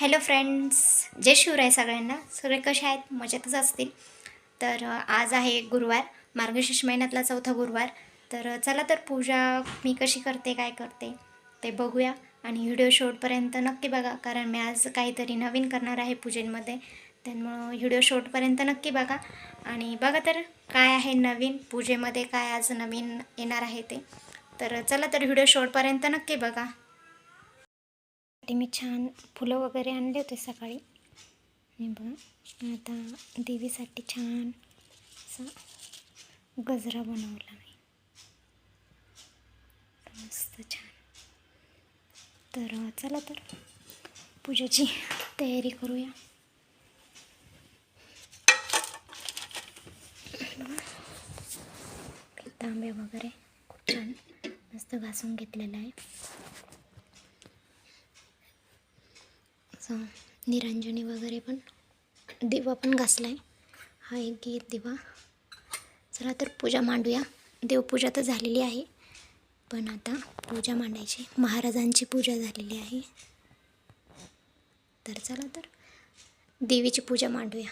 Hello friends, जय शिवराय सगळ्यांना. सगळे कसे आहेत? मजेतच असतील. तर आज आहे गुरुवार, मार्गशीर्ष महिन्यातला चौथा गुरुवार. तर चला तर पूजा मी कशी करते, काय करते ते बघूया. आणि व्हिडिओ शेवटपर्यंत नक्की बघा, कारण मी आज काहीतरी नवीन करणार आहे पूजेमध्ये. त्यामुळं व्हिडिओ शेवटपर्यंत नक्की बघा. आणि बघा तर काय आहे नवीन पूजेमध्ये, काय आज नवीन येणार आहे ते. तर चला तर व्हिडिओ शेवटपर्यंत नक्की बघा. मी छान फुलं वगैरे आणले होते सकाळी. आणि बघा आता देवीसाठी छान असा गजरा बनवला मी, मस्त छान. तर चला तर पूजेची तयारी करूया. तांबे वगैरे खूप छान मस्त घासून घेतलेलं आहे. निरंजनी वगैरे पण, दिवा पण घासला आहे. हा एक गीर दिवा. चला तर पूजा मांडूया. देवपूजा तर झालेली आहे, पण आता पूजा मांडायची. महाराजांची पूजा झालेली आहे. तर चला तर देवीची पूजा मांडूया.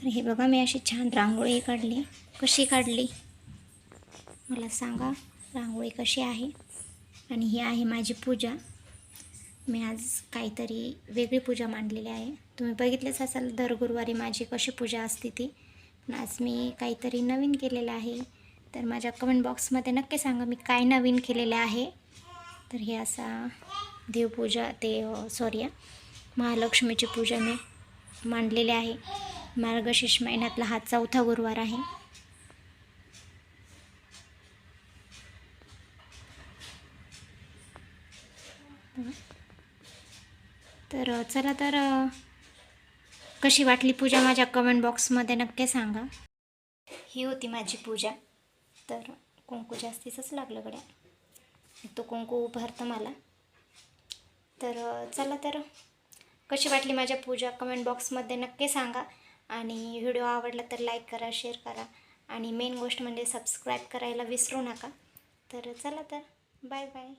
तर हे बघा, मी अशी छान रांगोळी काढली. कशी काढली मला सांगा, रांगोळी कशी आहे. आणि ही आहे माझी पूजा. मी आज काहीतरी वेगळी पूजा मांडलेली आहे. तुम्ही बघितलेच असाल दर गुरुवारी माझी कशी पूजा असते ती. पण आज मी काहीतरी नवीन केलेलं आहे. तर माझ्या कमेंट बॉक्समध्ये नक्की सांगा मी काय नवीन केलेलं आहे. तर हे असा देवपूजा महालक्ष्मीची पूजा मी मांडलेली आहे. मार्गशीर्ष महिन्यातला हा 4था गुरुवार आहे. तर चला तर कशी वाटली पूजा माझ्या कमेंट बॉक्समध्ये नक्की सांगा. ही होती माझी पूजा. तर कुंकू जास्तीचंच लागलं गड्या, तो कुंकू उभारतं मला. तर चला तर कशी वाटली माझ्या पूजा कमेंट बॉक्समध्ये नक्की सांगा. आणि व्हिडिओ आवडला तर लाईक करा, शेअर करा आणि मेन गोष्ट म्हणजे सबस्क्राईब करायला विसरू नका. तर चला तर बाय बाय.